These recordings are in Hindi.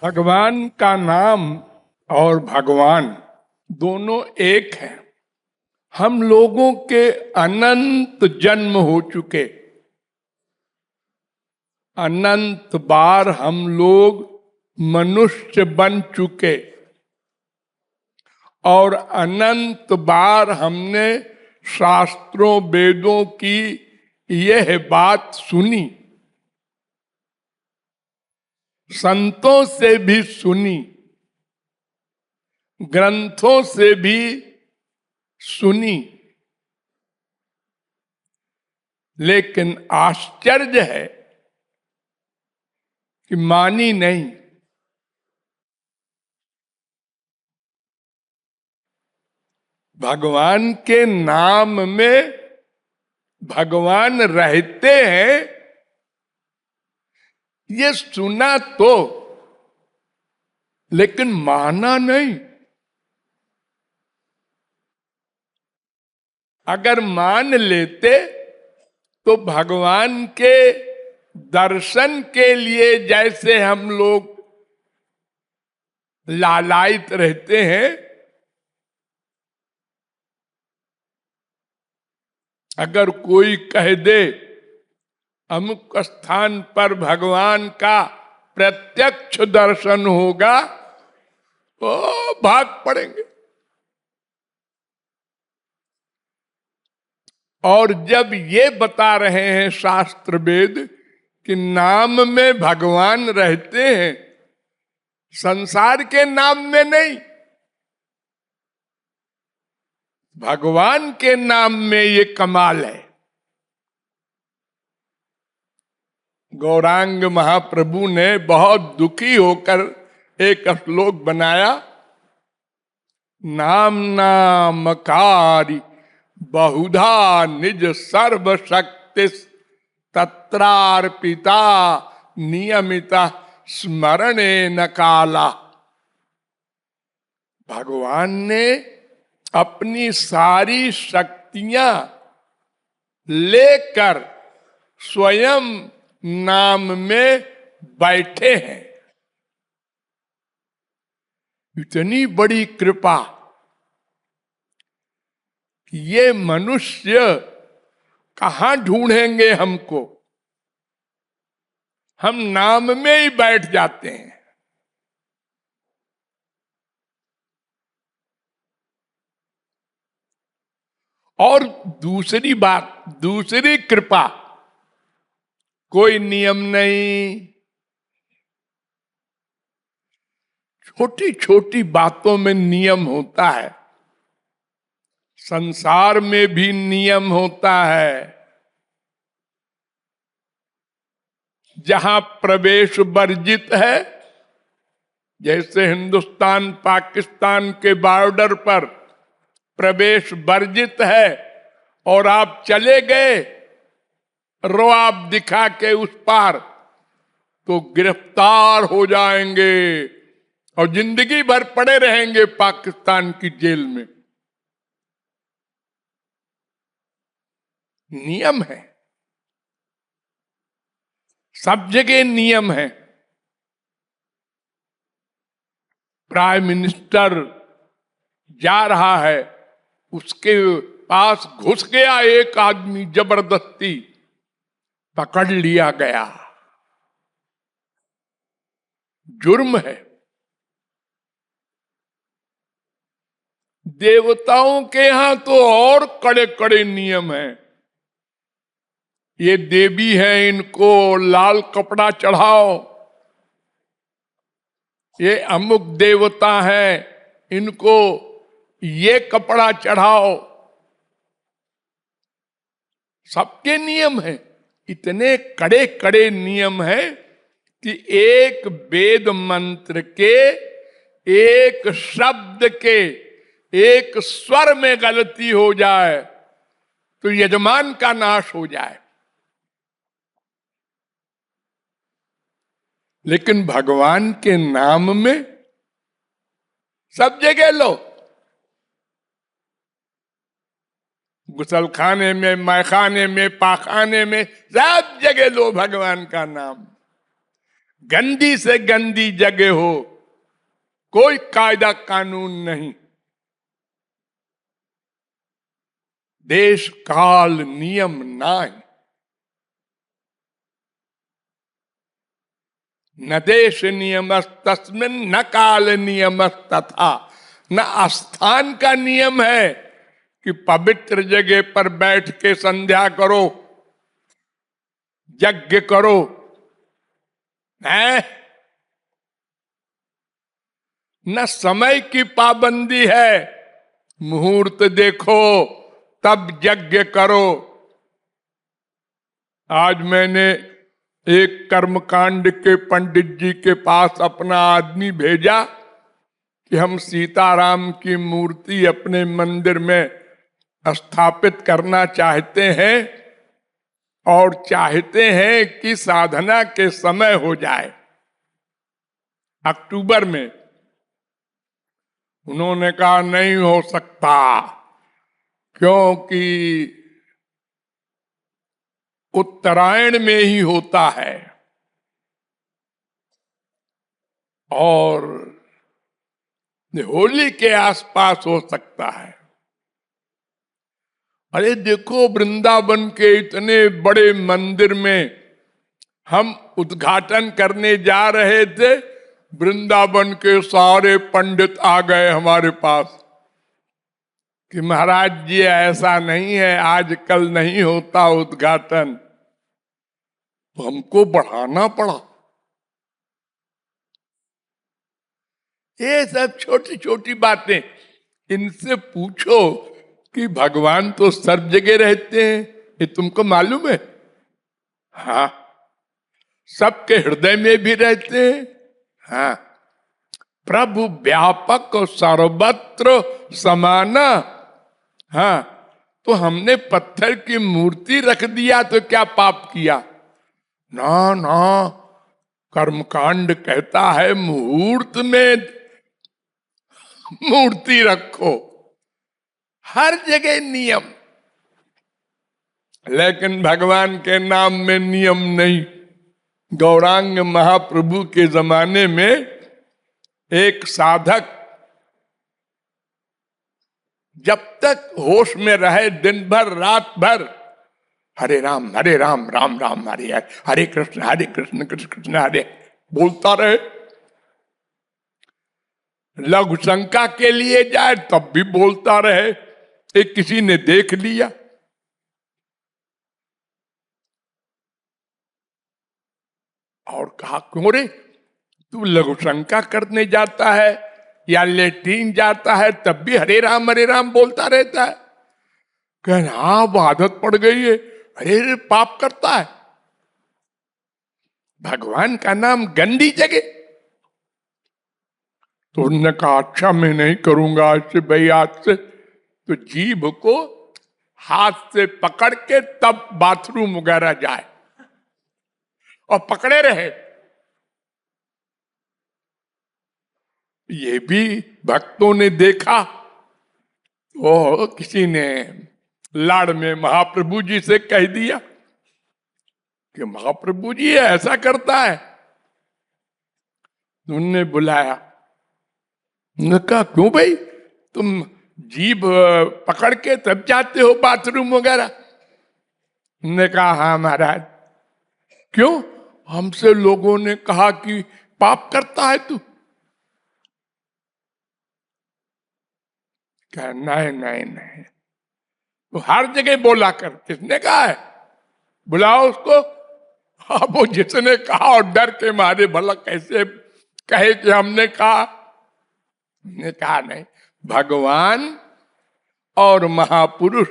भगवान का नाम और भगवान दोनों एक हैं। हम लोगों के अनंत जन्म हो चुके, अनंत बार हम लोग मनुष्य बन चुके और अनंत बार हमने शास्त्रों वेदों की यह बात सुनी, संतों से भी सुनी, ग्रंथों से भी सुनी। लेकिन आश्चर्य है कि मानी नहीं। भगवान के नाम में भगवान रहते हैं, ये सुना तो, लेकिन माना नहीं। अगर मान लेते तो भगवान के दर्शन के लिए जैसे हम लोग लालायित रहते हैं, अगर कोई कह दे अमुक स्थान पर भगवान का प्रत्यक्ष दर्शन होगा, तो भाग पड़ेंगे। और जब ये बता रहे हैं शास्त्र वेद कि नाम में भगवान रहते हैं, संसार के नाम में नहीं, भगवान के नाम में ये कमाल है। गौरांग महाप्रभु ने बहुत दुखी होकर एक श्लोक बनाया, नाम नामकारी बहुधा निज सर्वशक्ति तत्रार्पिता नियमिता स्मरणे न काला। भगवान ने अपनी सारी शक्तियां लेकर स्वयं नाम में बैठे हैं। इतनी बड़ी कृपा कि ये मनुष्य कहां ढूंढेंगे हमको, हम नाम में ही बैठ जाते हैं। और दूसरी बात, दूसरी कृपा, कोई नियम नहीं, छोटी छोटी बातों में नियम होता है। संसार में भी नियम होता है। जहां प्रवेश वर्जित है, जैसे हिंदुस्तान पाकिस्तान के बॉर्डर पर प्रवेश वर्जित है और आप चले गए रुआब दिखा के उस पार, तो गिरफ्तार हो जाएंगे और जिंदगी भर पड़े रहेंगे पाकिस्तान की जेल में। नियम है, सब जगह नियम है। प्राइम मिनिस्टर जा रहा है, उसके पास घुस गया एक आदमी, जबरदस्ती पकड़ लिया गया, जुर्म है। देवताओं के यहां तो और कड़े कड़े नियम हैं। ये देवी है, इनको लाल कपड़ा चढ़ाओ, ये अमुक देवता है, इनको ये कपड़ा चढ़ाओ। सबके नियम है, इतने कड़े कड़े नियम है कि एक वेद मंत्र के, एक शब्द के, एक स्वर में गलती हो जाए तो यजमान का नाश हो जाए। लेकिन भगवान के नाम में सब जगह लो, गुसलखाने में, मैखाने में, पाखाने में, सब जगह लो भगवान का नाम। गंदी से गंदी जगह हो, कोई कायदा कानून नहीं, देश काल नियम नाय, न देश नियमस्तस्मिन् न काल नियमस्तथा। न स्थान का नियम है कि पवित्र जगह पर बैठ के संध्या करो, यज्ञ करो, है न समय की पाबंदी है, मुहूर्त देखो तब यज्ञ करो। आज मैंने एक कर्मकांड के पंडित जी के पास अपना आदमी भेजा कि हम सीताराम की मूर्ति अपने मंदिर में स्थापित करना चाहते हैं और चाहते हैं कि साधना के समय हो जाए अक्टूबर में। उन्होंने कहा नहीं हो सकता, क्योंकि उत्तरायण में ही होता है और होली के आसपास हो सकता है। अरे देखो, वृंदावन के इतने बड़े मंदिर में हम उद्घाटन करने जा रहे थे, वृंदावन के सारे पंडित आ गए हमारे पास कि महाराज जी ऐसा नहीं है, आजकल नहीं होता उद्घाटन। तो हमको बढ़ाना पड़ा। ये सब छोटी छोटी बातें, इनसे पूछो कि भगवान तो सब जगह रहते हैं, ये तुमको मालूम है? हाँ, सबके हृदय में भी रहते हैं। हाँ, प्रभु व्यापक सर्वत्र समाना। हाँ, तो हमने पत्थर की मूर्ति रख दिया तो क्या पाप किया? ना ना, कर्मकांड कहता है मुहूर्त में मूर्ति रखो, हर जगह नियम। लेकिन भगवान के नाम में नियम नहीं। गौरांग महाप्रभु के जमाने में एक साधक जब तक होश में रहे, दिन भर रात भर हरे राम राम राम हरे हरे, हरे कृष्ण कृष्ण कृष्ण हरे बोलता रहे। लघु शंका के लिए जाए तब भी बोलता रहे। एक किसी ने देख लिया, और कहा क्यों रे, तू लघु शंका करने जाता है या लेट्रिन जाता है तब भी हरे राम बोलता रहता है? कहना हाँ, वो आदत पड़ गई है। अरे पाप करता है, भगवान का नाम गंदी जगह। तो उन्होंने कहा अच्छा मैं नहीं करूंगा आज से, भाई आज से तो जीभ को हाथ से पकड़ के तब बाथरूम वगैरह जाए और पकड़े रहे। ये भी भक्तों ने देखा। तो किसी ने लाड़ में महाप्रभु जी से कह दिया कि महाप्रभु जी ऐसा करता है। उन्होंने बुलाया, उन्होंने कहा क्यों भाई, तुम जीभ पकड़ के तब जाते हो बाथरूम वगैरह? उन्होंने कहा हाँ महाराज। क्यों? हमसे लोगों ने कहा कि पाप करता है तू। कहा नहीं नहीं नहीं, तो हर जगह बोला कर। किसने कहा है? बुलाओ उसको। हाँ, वो जिसने कहा और डर के मारे भला कैसे कहे कि हमने कहा। ने कहा नहीं, भगवान और महापुरुष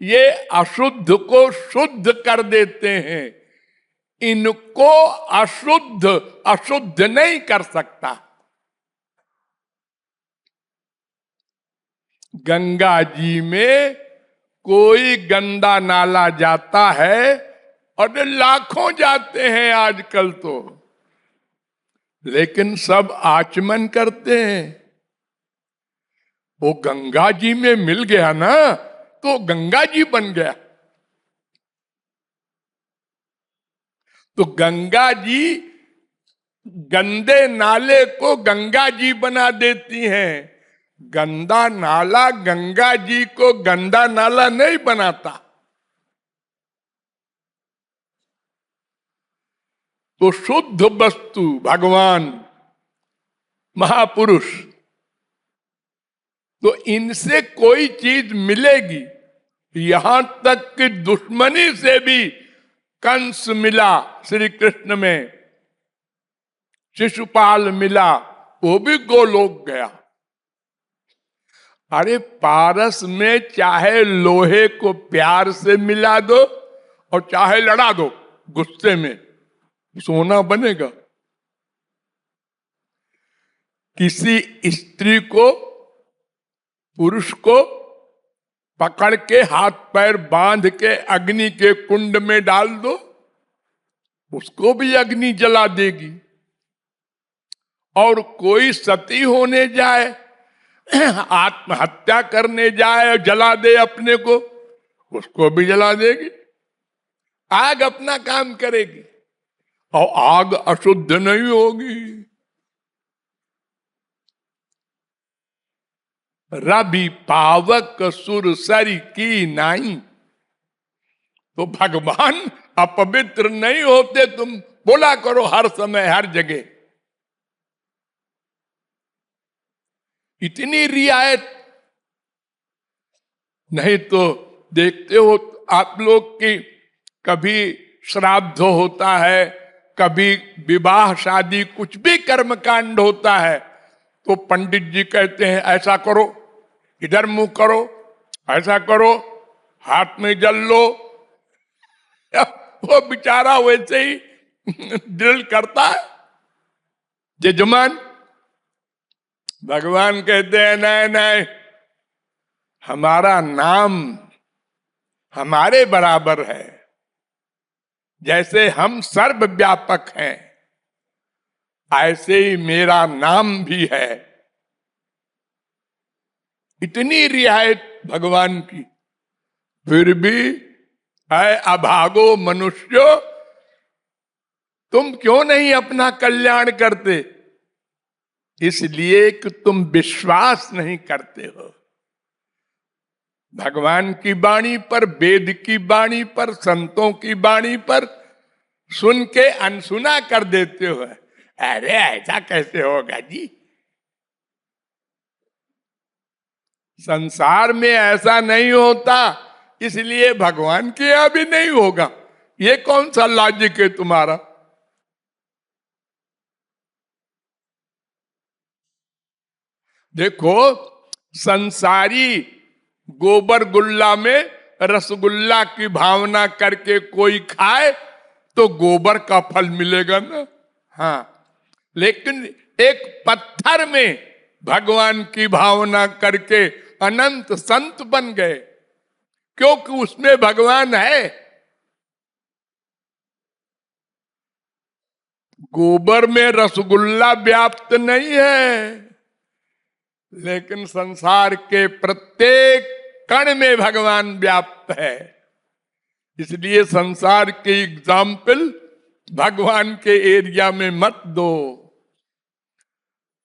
ये अशुद्ध को शुद्ध कर देते हैं, इनको अशुद्ध नहीं कर सकता। गंगा जी में कोई गंदा नाला जाता है, और लाखों जाते हैं आजकल तो, लेकिन सब आचमन करते हैं। वो गंगा जी में मिल गया ना तो गंगा जी बन गया। तो गंगा जी गंदे नाले को गंगा जी बना देती हैं। गंदा नाला गंगा जी को गंदा नाला नहीं बनाता। तो शुद्ध वस्तु भगवान महापुरुष, तो इनसे कोई चीज मिलेगी। यहां तक कि दुश्मनी से भी कंस मिला श्री कृष्ण में, शिशुपाल मिला, वो भी गोलोक गया। अरे पारस में चाहे लोहे को प्यार से मिला दो और चाहे लड़ा दो गुस्से में, सोना बनेगा। किसी स्त्री को, पुरुष को पकड़ के हाथ पैर बांध के अग्नि के कुंड में डाल दो, उसको भी अग्नि जला देगी। और कोई सती होने जाए, आत्महत्या करने जाए और जला दे अपने को, उसको भी जला देगी। आग अपना काम करेगी और आग अशुद्ध नहीं होगी। रवि पावक सुरसरी की नाई। तो भगवान अपवित्र नहीं होते, तुम बोला करो हर समय हर जगह। इतनी रियायत नहीं तो देखते हो आप लोग कि कभी श्राद्ध होता है, कभी विवाह शादी कुछ भी कर्मकांड होता है, तो पंडित जी कहते हैं ऐसा करो, इधर मुंह करो, ऐसा करो, हाथ में जल लो। वो बेचारा वैसे ही ड्रिल करता है जजमान। भगवान कहते हैं नहीं नहीं, हमारा नाम हमारे बराबर है। जैसे हम सर्वव्यापक हैं, ऐसे ही मेरा नाम भी है। इतनी रियायत भगवान की, फिर भी है अभागो मनुष्यो, तुम क्यों नहीं अपना कल्याण करते? इसलिए कि तुम विश्वास नहीं करते हो। भगवान की वाणी पर, वेद की वाणी पर, संतों की वाणी पर सुन के अनसुना कर देते हो। अरे ऐसा कैसे होगा जी, संसार में ऐसा नहीं होता, इसलिए भगवान के यहां भी नहीं होगा। ये कौन सा लॉजिक है तुम्हारा? देखो, संसारी गोबर गुल्ला में रसगुल्ला की भावना करके कोई खाए तो गोबर का फल मिलेगा ना। हाँ, लेकिन एक पत्थर में भगवान की भावना करके अनंत संत बन गए, क्योंकि उसमें भगवान है। गोबर में रसगुल्ला व्याप्त नहीं है, लेकिन संसार के प्रत्येक कण में भगवान व्याप्त है। इसलिए संसार के एग्जाम्पल भगवान के एरिया में मत दो।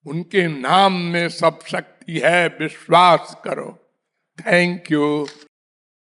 उनके नाम में सब शक्ति है, विश्वास करो। Thank you.